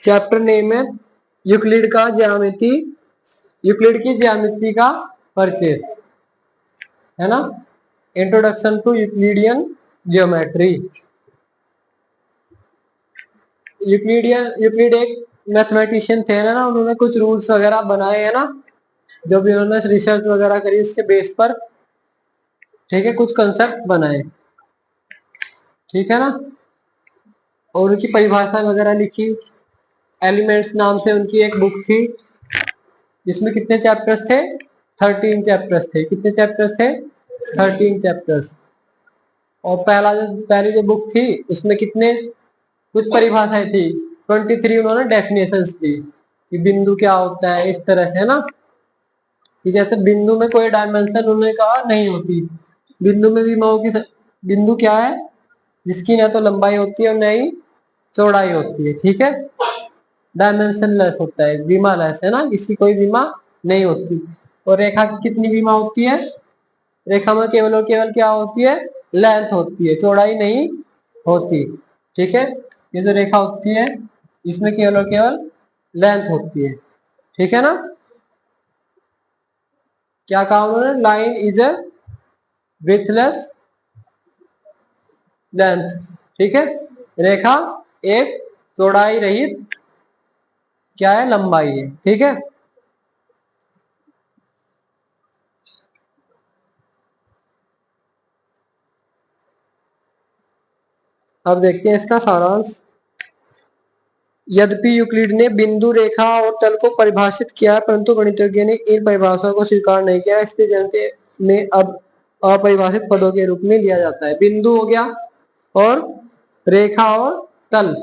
Chapter name है Euclid का ज्यामिति, यूक्लिड की ज्यामिति का परिचय, है ना, introduction to Euclidean geometry. Euclid एक मैथमेटिशियन थे ना, उन्होंने कुछ रूल्स वगैरह बनाए है ना, जो भी उन्होंने रिसर्च वगैरह करी उसके बेस पर, ठीक है, कुछ कंसेप्ट बनाए, ठीक है ना, और उनकी परिभाषा वगैरह लिखी। एलिमेंट्स नाम से उनकी एक बुक थी, जिसमें कितने चैप्टर्स थे, 13 चैप्टर्स थे। कितने चैप्टर्स थे, 13 चैप्टर्स। और पहली जो बुक थी उसमें कितने कुछ परिभाषाएं थी, 23 उन्होंने डेफिनेशंस दी कि बिंदु क्या होता है, इस तरह से, है ना, कि जैसे बिंदु में कोई डायमेंशन उन्होंने कहा नहीं होती, बिंदु में विमाओं की बिंदु क्या है, जिसकी न तो लंबाई होती है और न ही चौड़ाई होती है, ठीक है, डायमेंशन लेस होता है, विमा लेस, है ना, इसकी कोई विमा नहीं होती। और रेखा की कितनी विमा होती है, रेखा में केवल और केवल क्या होती है, लेंथ होती है, चौड़ाई नहीं होती, ठीक है। ये जो रेखा होती है इसमें केवल और केवल लेंथ होती है, ठीक है ना। क्या कहा उन्होंने, लाइन इज ए विथलेस लेंथ, ठीक है, रेखा एक चौड़ाई रहित क्या है, लंबाई है, ठीक है। अब देखते हैं इसका सारांश। यद्यपि यूक्लिड ने बिंदु, रेखा और तल को परिभाषित किया, परंतु गणितज्ञ ने इन परिभाषाओं को स्वीकार नहीं किया, इसलिए गणित में अब अपरिभाषित पदों के रूप में लिया जाता है। बिंदु हो गया और रेखा और तल,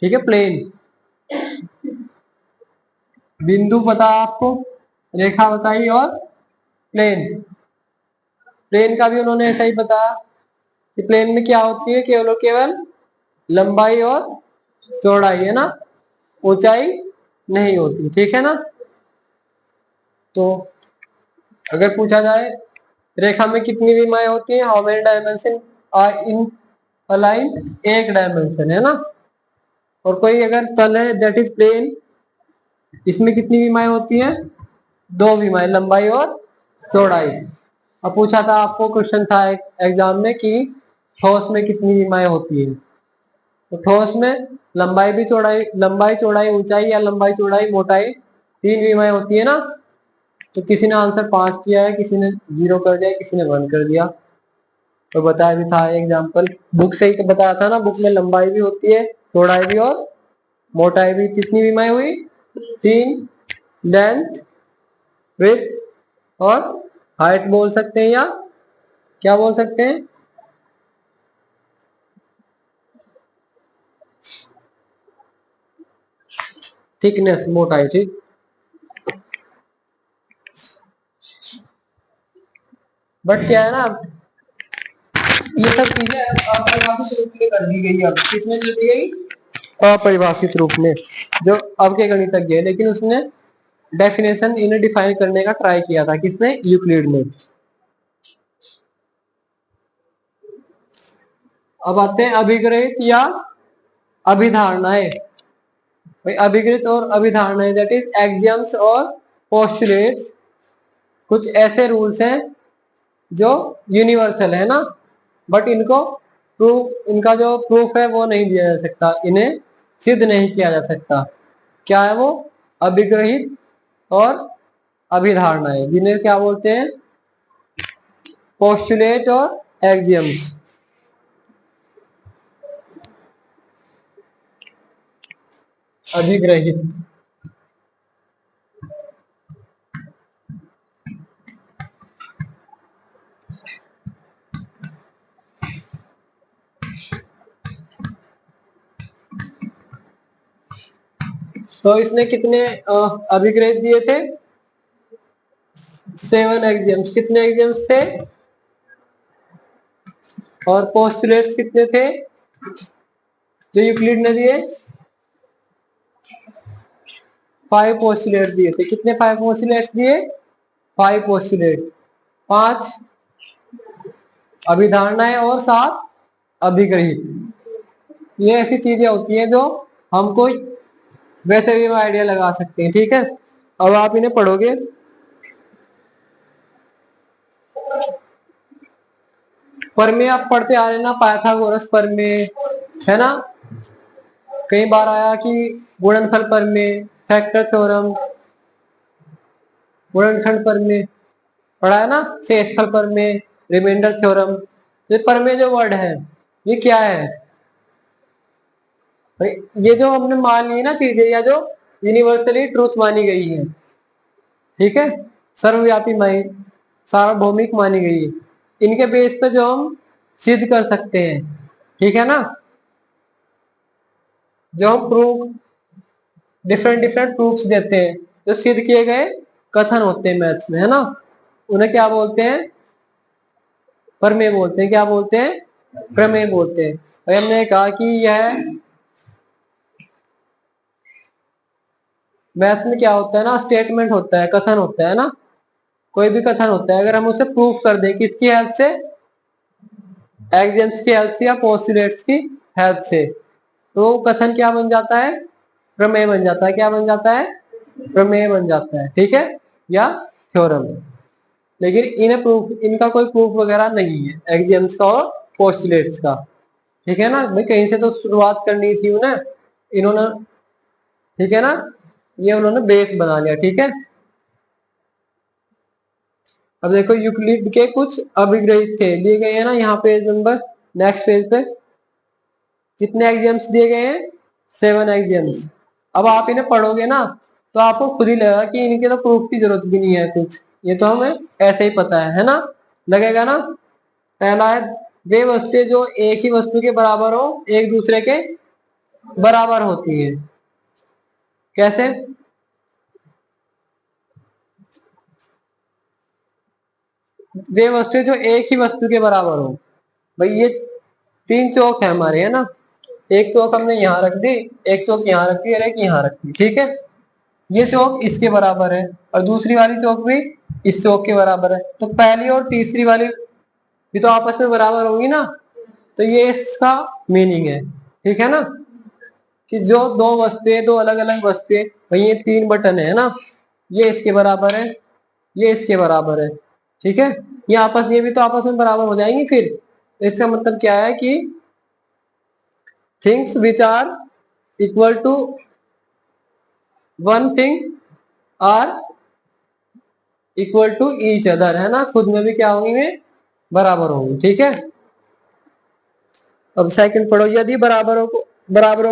ठीक है, प्लेन। बिंदु पता आपको, रेखा बताई और प्लेन। प्लेन का भी उन्होंने ऐसा ही बताया कि प्लेन में क्या होती है, केवल और केवल लंबाई और चौड़ाई, है ना, ऊंचाई नहीं होती, ठीक है ना। तो अगर पूछा जाए रेखा में कितनी विमाएं होती हैं, how many dimension are in a line, एक डायमेंशन, है ना। और कोई अगर तल है दैट इज प्लेन, इसमें कितनी विमाएं होती हैं, दो विमाएं, लंबाई और चौड़ाई। अब पूछा था आपको, क्वेश्चन था एक एग्जाम में कि ठोस में कितनी विमाएं होती है, तो ठोस में लंबाई भी चौड़ाई, लंबाई चौड़ाई ऊंचाई, या लंबाई चौड़ाई मोटाई, तीन विमाएं होती है ना। तो किसी ने आंसर 5 किया है, किसी ने 0 कर दिया, किसी ने 1 कर दिया। तो बताया भी था एग्जाम्पल, बुक से ही तो बताया था ना, बुक में लंबाई भी होती है, चौड़ाई भी और मोटाई भी। कितनी विमाएं हुई, 3, लेंथ, विड्थ और हाइट बोल सकते हैं, या क्या बोल सकते हैं, थिकनेस, मोटाई, ठीक। बट क्या है ना, ये सब चीजें अपरिभाषित रूप में कर दी गई, अब किसमें कर दी गई, अपरिभाषित रूप में, जो अब के गणितज्ञ है, लेकिन उसने डेफिनेशन इन्हें डिफाइन करने का ट्राई किया था, किसने, यूक्लिड ने। अब आते हैं अभिग्रहित या अभिधारणाएं। भाई अभिग्रहित और अभिधारणाएं दैट इज एक्सियम्स और पोस्टुलेट्स, कुछ ऐसे रूल्स हैं जो यूनिवर्सल है ना, बट इनको प्रूफ, इनका जो प्रूफ है वो नहीं दिया जा सकता, इन्हें सिद्ध नहीं किया जा सकता। क्या है वो, अभिग्रहित और अभिधारणाएं, जिन्हें क्या बोलते हैं, पोस्टुलेट और एक्सियम्स। अभिग्रहित, तो इसने कितने अभिग्रहित दिए थे, 7 एक्सियम्स। कितने एक्सियम्स थे, और पोस्टुलेट्स कितने थे जो यूक्लिड ने दिए, 5 पोस्टुलेट दिए थे। कितने 5 पोस्टुलेट्स दिए, 5 पोस्टुलेट, 5 अभिधारणाएं और 7 अभिग्रहित। ये ऐसी चीजें होती हैं जो हम कोई वैसे भी आइडिया लगा सकते हैं। ठीक है, अब आप इन्हें पढ़ोगे। प्रमेय आप पढ़ते आ रहे ना, पाइथागोरस प्रमेय है ना, कई बार आया कि गुणनफल प्रमेय, फैक्टर थ्योरम, गुणनखंड प्रमेय पढ़ा है ना, शेषफल प्रमेय, रिमाइंडर थ्योरम। ये प्रमेय जो वर्ड है ये क्या है भाई? ये जो हमने मान ली ना चीजें, या जो यूनिवर्सली ट्रूथ मानी गई है, ठीक है, सर्वव्यापी मानी, सार्वभौमिक मानी गई है, इनके बेस पे जो हम सिद्ध कर सकते हैं। ठीक है ना, जो हम प्रूफ डिफरेंट डिफरेंट प्रूफ्स देते हैं, जो सिद्ध किए गए कथन होते हैं मैथ्स में, है ना, उन्हें क्या बोलते हैं? प्रमेय बोलते हैं। क्या बोलते हैं? प्रमेय बोलते हैं। और हमने कहा कि यह मैथ्स में क्या होता है ना, स्टेटमेंट होता है, कथन होता है ना, कोई भी कथन होता है, अगर हम उसे प्रूफ कर दें किसकी हेल्प से? एक्सियम्स की हेल्प से या पोस्टुलेट्स की हेल्प से, तो कथन क्या बन जाता है? प्रमेय बन जाता है। क्या बन जाता है? प्रमेय बन जाता है। ठीक है, या थ्योरम। लेकिन इन्हें प्रूफ, इनका कोई प्रूफ वगैरह नहीं है, एक्सियम्स का और पोस्टुलेट्स का। ठीक है ना भाई, कहीं से तो शुरुआत करनी थी उन्हें, इन्होंने, ठीक है ना, ये उन्होंने बेस बना लिया। ठीक है, अब देखो यूक्लिड के कुछ अभिग्रहित थे दिए गए हैं ना, यहाँ पेज नंबर, नेक्स्ट पेज पे कितने एक्सियम्स दिए गए हैं? 7 एक्सियम्स। अब आप इन्हें पढ़ोगे ना तो आपको खुद ही लगेगा कि इनके तो प्रूफ की जरूरत भी नहीं है कुछ, ये तो हमें ऐसे ही पता है ना, लगेगा ना। पहला है, वे वस्तुएं जो एक ही वस्तु के बराबर हो, एक दूसरे के बराबर होती है। कैसे? वे वस्तुएं जो एक ही वस्तु के बराबर हो, भाई ये 3 चौक है हमारे, है ना, एक चौक हमने यहाँ रख दी, एक चौक यहाँ रख दी और एक यहाँ रख दी। ठीक है, ये चौक इसके बराबर है और दूसरी वाली चौक भी इस चौक के बराबर है, तो पहली और तीसरी वाली भी तो आपस में बराबर होगी ना, तो ये इसका मीनिंग है। ठीक है ना, कि जो दो वस्तुएं, दो अलग अलग वस्तुएं, भाई ये 3 बटन है ना, ये इसके बराबर है, ये इसके बराबर है। ठीक है, ये आपस, ये भी तो आपस में बराबर हो जाएंगी फिर, तो इसका मतलब क्या है कि things which are equal to one thing are equal to each other, है ना, खुद में भी क्या होंगे? बराबर होंगे। ठीक है, अब सेकंड पढ़ो, यदि बराबरों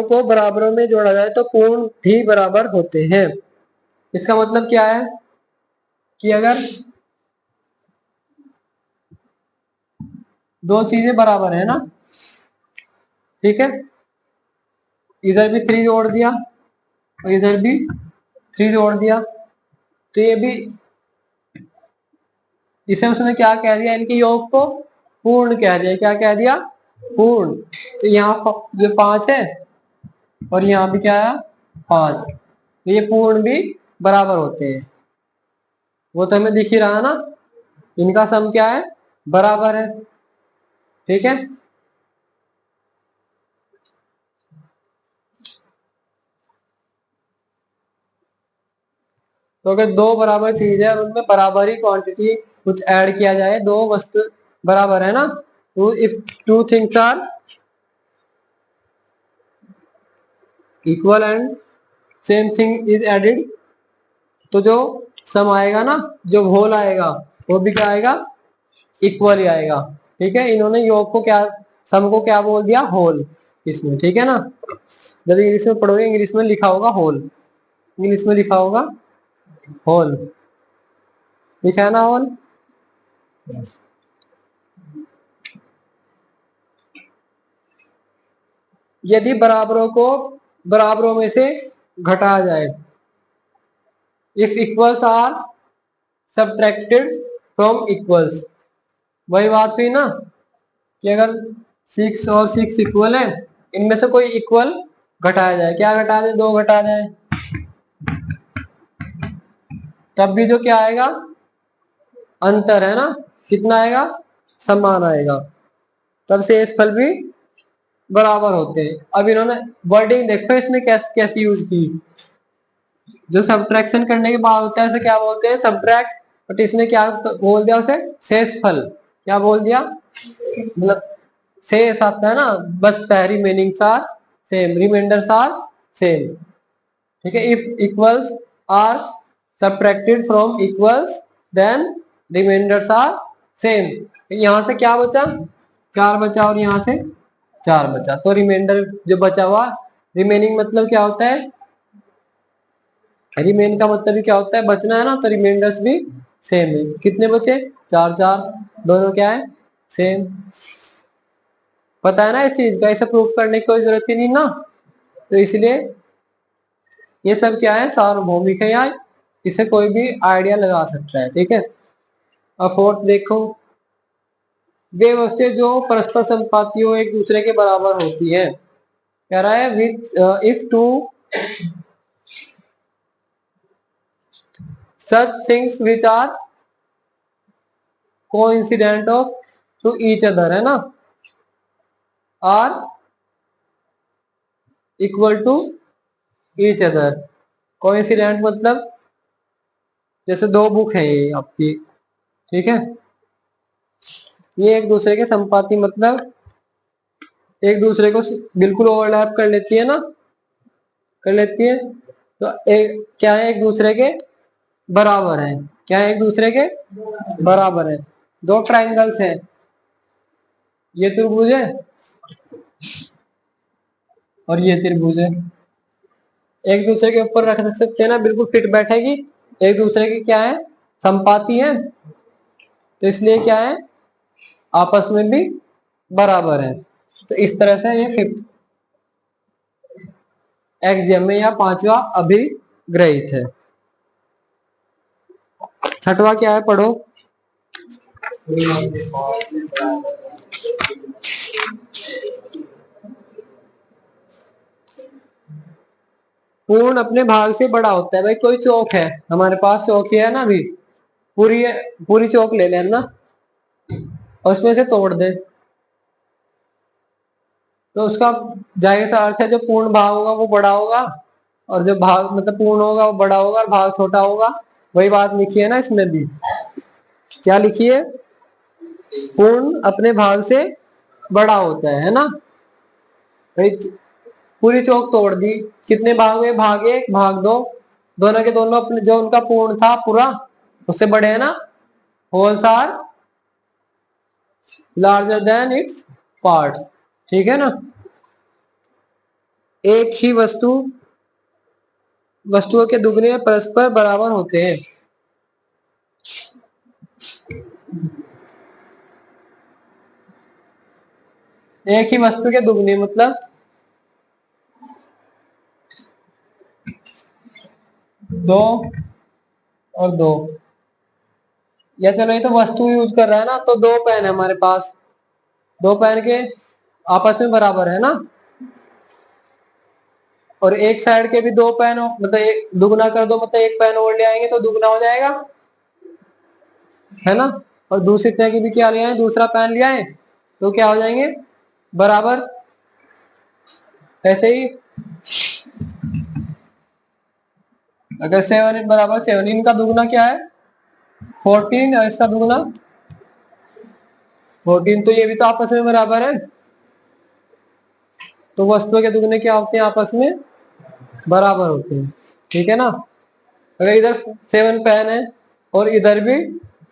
को बराबरों में जोड़ा जाए तो पूर्ण भी बराबर होते हैं। इसका मतलब क्या है कि अगर दो चीजें बराबर है ना, ठीक है, इधर भी 3 जोड़ दिया और इधर भी 3 जोड़ दिया, तो ये भी, इसे उसने क्या कह दिया? इनके योग को पूर्ण कह दिया। क्या कह दिया? पूर्ण। तो यहाँ जो 5 है और यहाँ भी क्या है? 5, तो ये पूर्ण भी बराबर होते हैं। वो तो हमें दिख ही रहा ना, इनका सम क्या है? बराबर है। ठीक है, तो अगर दो बराबर चीज है और उनमें बराबर ही क्वांटिटी कुछ ऐड किया जाए, दो वस्तु बराबर है ना, तो if two things are equal and same thing is added, तो जो सम आएगा ना, जो होल आएगा, वो भी क्या आएगा? इक्वल ही आएगा। ठीक है, इन्होंने योग को क्या, सम को क्या बोल दिया? होल इसमें। ठीक है ना, जब इंग्लिश में पढ़ोगे, इंग्लिश में लिखा होगा होल, इंग्लिश में लिखा होगा होल, लिखा है ना होल। यदि बराबरों को बराबरों में से घटाया जाए, if equals are subtracted from equals, वही बात हुई ना कि अगर 6 और 6 इक्वल है, इनमें से कोई इक्वल घटाया जाए, क्या घटा दे? 2 घटा जाए, तब भी जो क्या आएगा? अंतर, है ना, कितना आएगा? समान आएगा, तब शेष फल भी बराबर होते हैं। अब इन्होंने वर्डिंग देखो इसने कैसे कैसे यूज की। जो सब्ट्रैक्शन करने के बाद होता है उसे क्या बोलते हैं, सब्ट्रैक्ट। बट इसने क्या बोल दिया उसे, शेषफल। क्या बोल दिया, मतलब शेष आता है ना, बचता है, remainings are same, reminders are same. ठीक है, if equals are subtracted from equals then reminders are same. यहां से क्या बचा, 4 बचा, और यहां से 4 बचा, तो रिमाइंडर जो बचा हुआ, रिमेनिंग मतलब क्या होता है, रिमेन का मतलब भी क्या होता है, बचना है ना, तो रिमाइंडर्स भी सेम है। कितने बचे, 4 4, दोनों क्या है, सेम। पता है ना इस चीज का, इसे प्रूफ करने की कोई जरूरत ही नहीं ना। तो इसलिए ये सब क्या है, सार्वभौमिक है, या इसे कोई भी आइडिया लगा सकता है। ठीक है, अब फोर्थ देखो, वे वस्तुएं जो परस्पर संपातियों एक दूसरे के बराबर होती है। कह रहा है with if two such things which are coincident of to each other, है ना, are equal to each other. Coincident मतलब जैसे दो बुक है ये आपकी, ठीक है, ये एक दूसरे के संपाती मतलब एक दूसरे को बिल्कुल ओवरलैप कर लेती है ना, कर लेती है। तो एक क्या है, एक दूसरे के बराबर है। क्या है, एक दूसरे के बराबर है। दो ट्राइंगल्स हैं, ये त्रिभुज है और ये त्रिभुज है, एक दूसरे के ऊपर रख सकते हैं ना, बिल्कुल फिट बैठेगी। एक दूसरे की क्या है, संपाती है, तो इसलिए क्या है, आपस में भी बराबर है। तो इस तरह से ये फिफ्थ एक्सियम में या पांचवा अभिग्रहित है। छठवा क्या है, पढ़ो। पूर्ण अपने भाग से बड़ा होता है। भाई कोई चौक है हमारे पास, चौक ही है ना, अभी पूरी पूरी चौक ले लेना और उसमें से तोड़ दे, तो उसका जाहिर सा अर्थ है जो पूर्ण भाग होगा वो बड़ा होगा, और जो भाग मतलब पूर्ण होगा वो बड़ा होगा और भाग छोटा होगा। वही बात लिखी है ना इसमें भी, क्या लिखी है, पूर्ण अपने भाग से बड़ा होता है ना। भाई पूरी चौक तोड़ दी, कितने भाग हुए, भाग एक भाग दो, दोनों के दोनों अपने जो उनका पूर्ण था पूरा उससे बड़े है ना, wholes are larger than its parts. ठीक है ना, एक ही वस्तुओं के दुगने परस्पर बराबर होते हैं। एक ही वस्तु के दुगने मतलब दो और दो, या चलो ये तो वस्तु यूज कर रहा है ना, तो दो पेन है हमारे पास, दो पेन के आपस में बराबर है ना, और एक साइड के भी दो पेन हो, मतलब एक दुगना कर दो, मतलब एक पेन और ले आएंगे तो दुगना हो जाएगा, है ना। और दूसरी तरह की भी क्या ले आए, दूसरा पेन ले आए तो क्या हो जाएंगे, बराबर। ऐसे ही अगर 7 बराबर 7, इनका दुगना क्या है 14, और इसका दुगना 14, तो ये भी तो आपस में बराबर है। तो वस्तुओं के दुगने क्या होते हैं, आपस में बराबर होते हैं। ठीक है ना, अगर इधर 7 पेन है और इधर भी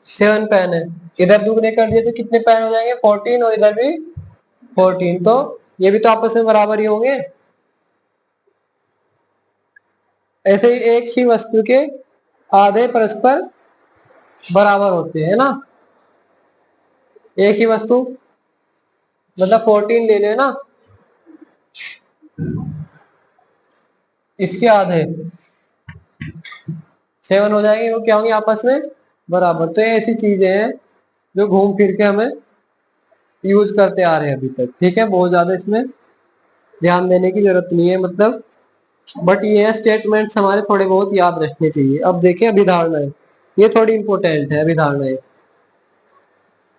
7 पेन है, इधर दुगने कर दिए तो कितने पेन हो जाएंगे 14, और इधर भी 14, तो ये भी तो आपस में बराबर ही होंगे। ऐसे ही एक ही वस्तु के आधे परस्पर बराबर होते हैं ना। एक ही वस्तु मतलब 14 ले लेना, इसके आधे 7 हो जाएंगे, वो क्या होंगे आपस में बराबर। तो ये ऐसी चीजें हैं जो घूम फिर के हमें यूज करते आ रहे हैं अभी तक। ठीक है, बहुत ज्यादा इसमें ध्यान देने की जरूरत नहीं है, मतलब बट ये स्टेटमेंट्स हमारे थोड़े बहुत याद रखने चाहिए। अब देखें अभिधारणाएं, ये थोड़ी इंपॉर्टेंट है अभिधारणाएं।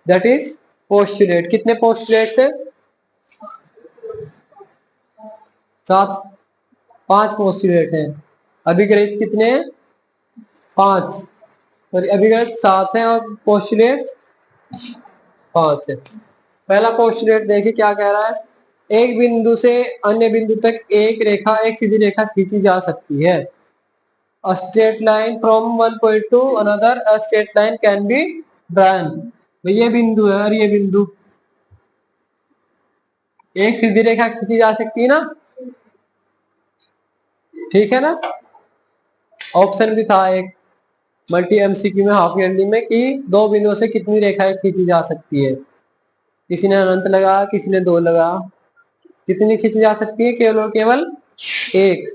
That is postulate. कितने पोस्टुलेट्स है, सात, 5 पोस्टुलेट है। अभिग्रहित कितने हैं? 5। सॉरी, अभिग्रहित 7 है और पोस्टुलेट 5 है। पहला पोस्टुलेट देखिए क्या कह रहा है। एक बिंदु से अन्य बिंदु तक एक सीधी रेखा खींची जा सकती है। A straight line from one point to another, a straight line can be drawn। तो ये बिंदु है और ये बिंदु, एक सीधी रेखा खींची जा सकती है ना, ठीक है ना। ऑप्शन भी था एक मल्टी एमसीक्यू में, हाफ ईयरली में, कि दो बिंदुओं से कितनी रेखाएं खींची जा सकती है। किसी ने अनंत लगा, किसी ने 2 लगा। कितनी खींची जा सकती है? केवल और केवल एक।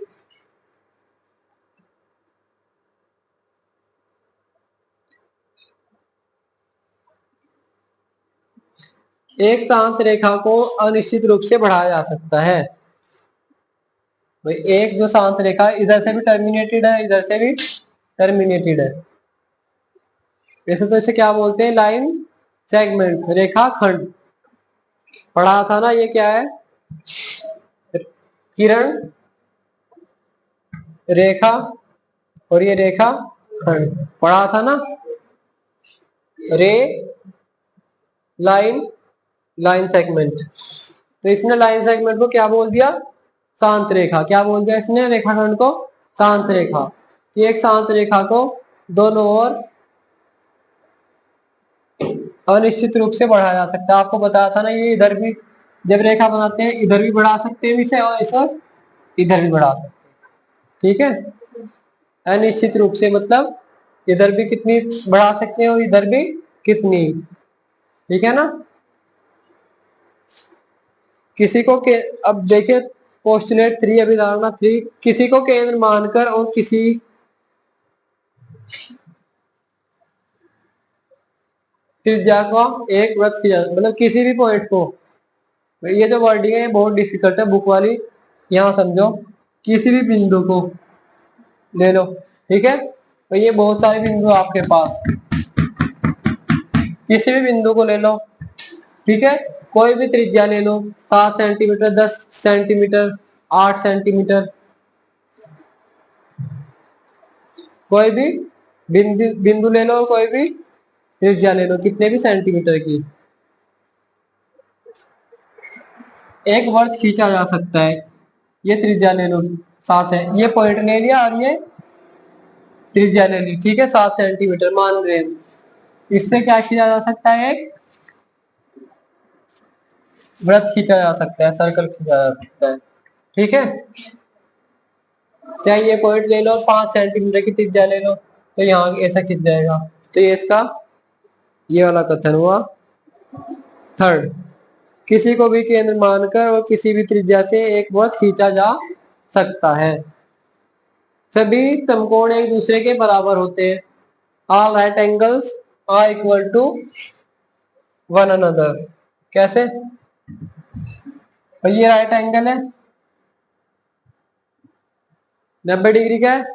एक शांत रेखा को अनिश्चित रूप से बढ़ाया जा सकता है। भाई एक जो शांत रेखा इधर से भी टर्मिनेटेड है, इधर से भी टर्मिनेटेड है, वैसे तो इसे क्या बोलते हैं? लाइन सेगमेंट, रेखा खंड। पढ़ा था ना, ये क्या है? किरण, रेखा और ये रेखा खंड, पढ़ा था ना। रे, लाइन, लाइन सेगमेंट। तो इसने लाइन सेगमेंट को क्या बोल दिया? शांत रेखा। क्या बोल दिया इसने? रेखाखंड को शांत रेखा। कि एक शांत रेखा को दोनों ओर अनिश्चित रूप से बढ़ाया जा सकता है। आपको बताया था ना, ये इधर भी जब रेखा बनाते हैं इधर भी बढ़ा सकते हैं इसे, और इसे इधर भी बढ़ा सकते हैं, ठीक है। अनिश्चित रूप से मतलब इधर भी कितनी बढ़ा सकते हैं और इधर भी कितनी, ठीक है ना। किसी को के अब देखिए पोस्टुलेट 3, अभिधारणा 3, किसी को केंद्र मानकर और किसी त्रिज्या को एक वृत्त खींचा, मतलब किसी भी पॉइंट को, ये जो वर्डिंग है ये बहुत डिफिकल्ट है बुक वाली, यहाँ समझो। किसी भी बिंदु को ले लो, ठीक है। तो ये बहुत सारे बिंदु आपके पास, किसी भी बिंदु को ले लो, ठीक है। कोई भी त्रिज्या ले लो, 7 सेंटीमीटर, 10 सेंटीमीटर, 8 सेंटीमीटर, कोई भी बिंदु बिंदु ले लो, कोई भी त्रिज्या ले लो, कितने भी सेंटीमीटर की, एक वर्त खींचा जा सकता है। ये त्रिज्या ले लो 7 है, ये पॉइंट ले लिया और ये त्रिज्या ले ली, ठीक है, 7 सेंटीमीटर मान रहे हैं। इससे क्या खींचा जा सकता है? एक वृत्त खींचा जा सकता है, सर्कल खींचा जा सकता है, ठीक है। चाहे ये पॉइंट ले लो, 5 सेंटीमीटर की त्रिज्या ले लो, तो यहाँ ऐसा खींच जाएगा। तो ये इसका ये वाला कथन हुआ। थर्ड, किसी को भी केंद्र मानकर और किसी भी त्रिज्या से एक वृत्त खींचा जा सकता है। सभी समकोण एक दूसरे के बराबर होते हैं। All right angles are equal to one another. कैसे? तो ये राइट एंगल है, 90 डिग्री का है,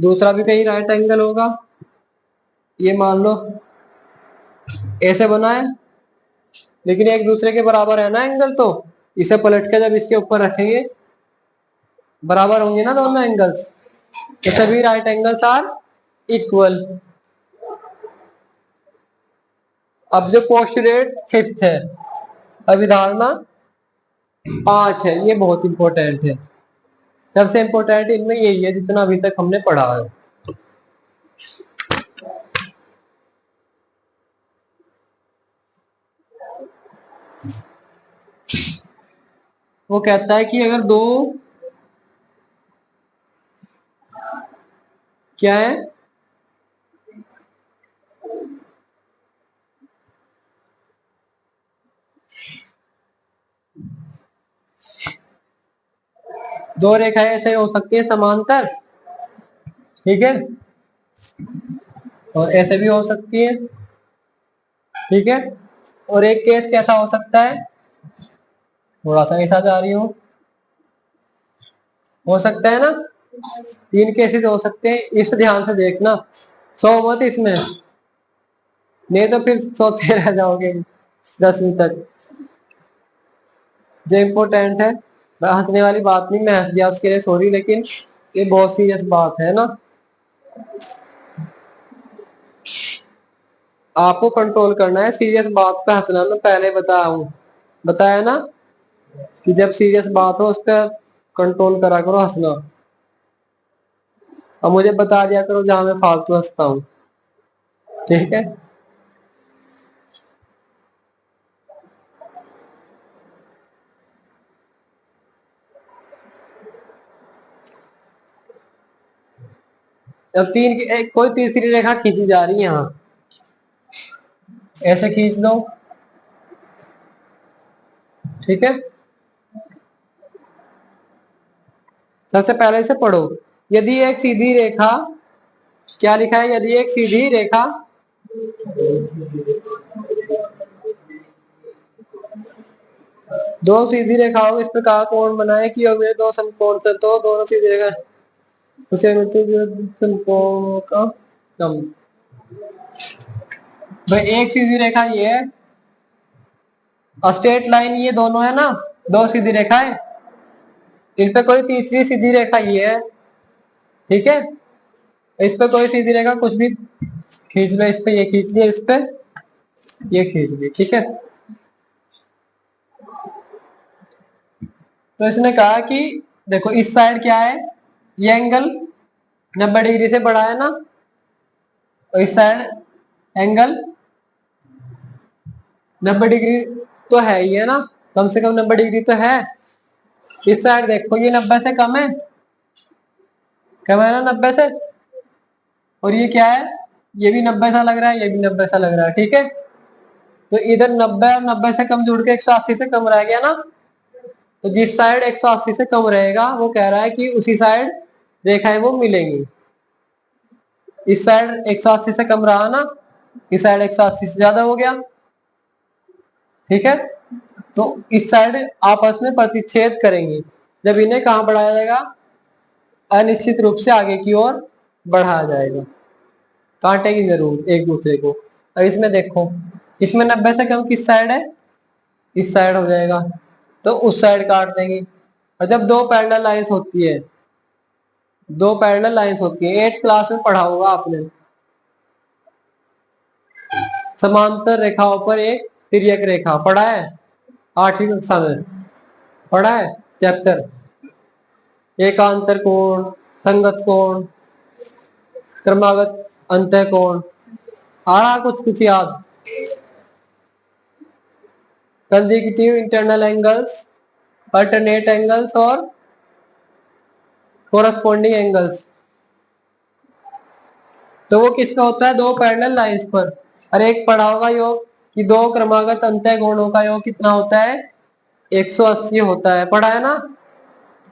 दूसरा भी कहीं राइट एंगल होगा। ये मान लो ऐसे बना है, लेकिन एक दूसरे के बराबर है ना एंगल, तो इसे पलट के जब इसके ऊपर रखेंगे बराबर होंगे ना दोनों एंगल्स। तो सभी राइट एंगल्स आर इक्वल। अब जो पोस्टुलेट 5th है, अभिधारणा 5 है, ये बहुत इंपॉर्टेंट है। सबसे इंपॉर्टेंट इनमें यही है जितना अभी तक हमने पढ़ा है। वो कहता है कि अगर दो, क्या है, दो रेखाएं ऐसे हो सकती है समांतर, ठीक है, और ऐसे भी हो सकती है, ठीक है। और एक केस कैसा हो सकता है, थोड़ा सा ऐसा जा रही हो सकता है ना। 3 केसेस हो सकते हैं, इस ध्यान से देखना, सो मत इसमें, नहीं तो फिर सोते रह जाओगे 10वीं तक। जो इम्पोर्टेंट है हंसने वाली बात नहीं, मैं हंस गया उसके लिए सॉरी, लेकिन ये बहुत सीरियस बात है ना। आपको कंट्रोल करना है, सीरियस बात पे हंसना मैं पहले बताया ना कि जब सीरियस बात हो उस पर कंट्रोल करा करो हंसना। और मुझे बता दिया करो जहां मैं फालतू हंसता हूँ, ठीक है। अब कोई तीसरी रेखा खींची जा रही है यहाँ, ऐसे खींच लो, ठीक है। सबसे पहले से पढ़ो। यदि एक सीधी रेखा, क्या लिखा है, यदि एक सीधी रेखा दो सीधी रेखाओं इस प्रकार कोण बनाए कि वे दो समकोण से, तो दोनों सीधी रेखा उसे समकोण का सम। भाई एक सीधी रेखा ये है, स्ट्रेट लाइन ये दोनों है ना, दो सीधी रेखाएं, इन पे कोई तीसरी सीधी रेखा ये है, ठीक है। इस पे कोई सीधी रेखा कुछ भी खींच लो, इस पे ये खींच लिया, इस पे ये खींच ली, ठीक है। तो इसने कहा कि देखो इस साइड क्या है, ये एंगल 90 डिग्री से बड़ा है ना, और इस साइड एंगल 90 डिग्री तो है ही है ना, कम से कम 90 डिग्री तो है। इस साइड देखो ये 90 से कम है ना 90 से, और ये क्या है, ये भी 90 सा लग रहा है, ये भी 90 सा लग रहा है, ठीक है। तो इधर 90 और 90 से कम जुड़ के 180 से कम रह गया ना। तो जिस साइड 180 से कम रहेगा वो कह रहा है कि उसी साइड रेखाएं वो मिलेंगी। इस साइड 180 से कम रहा ना, इस साइड 180 से ज्यादा हो गया, ठीक है। तो इस साइड आपस में प्रतिच्छेद करेंगी, जब इन्हें कहां बढ़ाया जाएगा, अनिश्चित रूप से आगे की ओर बढ़ाया जाएगा, काटेगी जरूर एक दूसरे को। और इसमें देखो, इसमें 90 से कम किस साइड है, इस साइड हो जाएगा, तो उस साइड काट देंगे। और जब दो पैरेलल लाइंस होती है, दो पैरेलल लाइंस होती है, 8th क्लास में पढ़ा होगा आपने, समांतर रेखाओं पर एक तिर्यक रेखा पढ़ा है, 8वीं कक्षा में पढ़ा है चैप्टर, एकांतर कोण, संगत कोण, क्रमागत अंतः कोण, आ रहा कुछ कुछ याद, consecutive internal angles, alternate angles और कोरस्पॉन्डिंग एंगल्स। तो वो किस पे होता है, दो पैरेलल लाइंस पर। और एक पढ़ा होगा योग कि दो क्रमागत अंतः कोणों का योग कितना होता है, 180 होता है, पढ़ा है ना।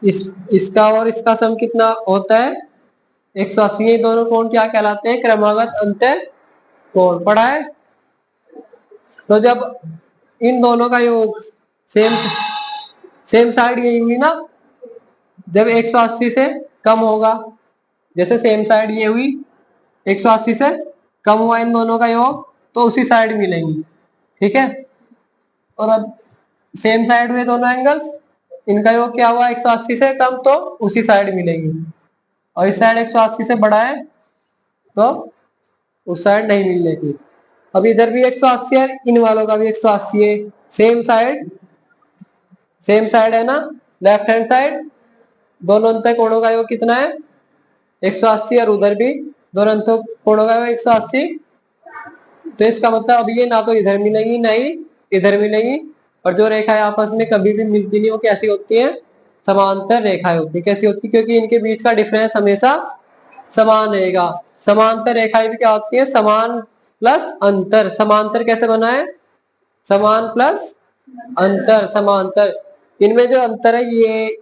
इसका और इसका सम कितना होता है, 180। ये दोनों कोण क्या कहलाते हैं, क्रमागत अंतः कोण, पढ़ा है। तो जब इन दोनों का योग सेम सेम साइड यही हुई ना, जब 180 से कम होगा, जैसे सेम साइड ये हुई, 180 से कम हुआ इन दोनों का योग, तो उसी साइड मिलेंगी, ठीक है। और अब सेम साइड हुए दोनों एंगल्स, इनका योग क्या हुआ, 180 से कम, तो उसी साइड मिलेंगी। और इस साइड 180 से बड़ा है तो उस साइड नहीं मिलेगी। अब इधर भी 180 है, इन वालों का भी 180 है, सेम साइड, सेम साइड है ना, लेफ्ट हैंड साइड, दोनों अंत कोणों का योग कितना है, 180, और उधर भी दोनों अंत कोणों का योग 180। तो इसका मतलब अब ये ना तो इधर मिलेंगी ना ही इधर मिलेंगी, और जो रेखाएं आपस में कभी भी मिलती नहीं, वो कैसी होती है, समांतर रेखाएं होती है। कैसी होती है, क्योंकि इनके बीच का डिफरेंस हमेशा समान रहेगा। समांतर रेखाएं भी क्या होती है, समान प्लस अंतर। समांतर कैसे बना है, समान प्लस अंतर, समांतर। इनमें जो अंतर है,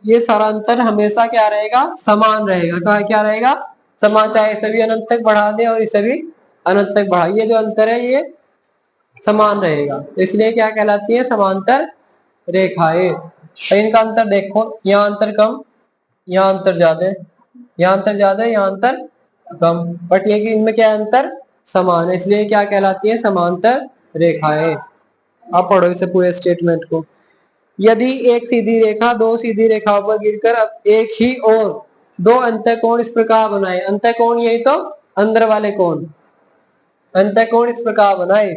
ये सारा अंतर हमेशा क्या रहेगा, समान रहेगा। क्या रहेगा, समान, चाहे इसे भी अनंत तक बढ़ा दे और इसे भी अनंत तक बढ़ा, ये जो अंतर है ये समान रहेगा, तो इसलिए क्या कहलाती है, समांतर रेखाएं। तो इनका अंतर देखो, यहाँ अंतर कम, यहाँ अंतर ज्यादा, यहाँ अंतर ज्यादा, यहाँ अंतर कम, बट ये कि इनमें क्या अंतर समान है, इसलिए क्या कहलाती है, समांतर रेखाएं। आप पढ़ो इसे पूरे स्टेटमेंट को। यदि एक सीधी रेखा दो सीधी रेखाओं पर गिरकर अब एक ही और दो अंतःकोण इस प्रकार बनाए, अंतःकोण यही तो अंदर वाले कोण, अंतःकोण इस प्रकार बनाए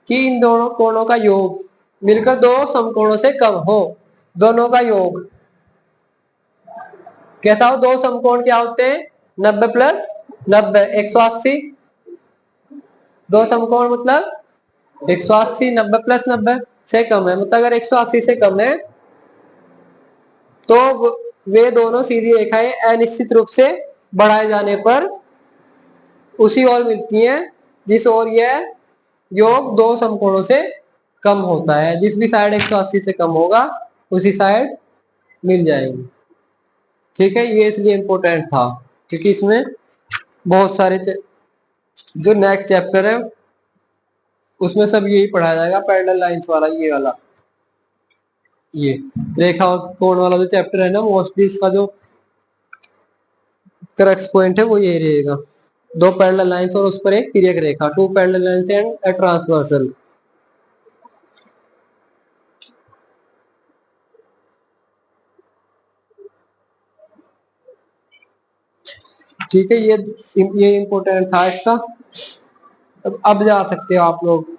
कि इन दोनों कोणों का योग मिलकर दो समकोणों से कम हो। दोनों का योग कैसा हो? दो समकोण क्या होते हैं? 90 प्लस 90 180। दो समकोण मतलब 180, 90 प्लस 90 से कम है, मतलब अगर 180 से कम है तो वे दोनों सीधी रेखाएं अनिश्चित रूप से बढ़ाए जाने पर उसी ओर मिलती हैं जिस ओर यह योग दो समकोणों से कम होता है। जिस भी साइड 180 से कम होगा उसी साइड मिल जाएगी। ठीक है, ये इसलिए इंपॉर्टेंट था क्योंकि इसमें बहुत सारे जो नेक्स्ट चैप्टर है उसमें सब यही पढ़ाया जाएगा, पैरेलल लाइंस वाला, ये वाला, ये रेखा और कोण वाला जो चैप्टर है ना, मोस्टली इसका जो क्रक्स पॉइंट है वो ये रहेगा। दो पैरेलल लाइंस और उस पर एक तिर्यक रेखा, two parallel lines and a transversal. ठीक है, ये इंपॉर्टेंट था इसका। अब जा सकते हो आप लोग।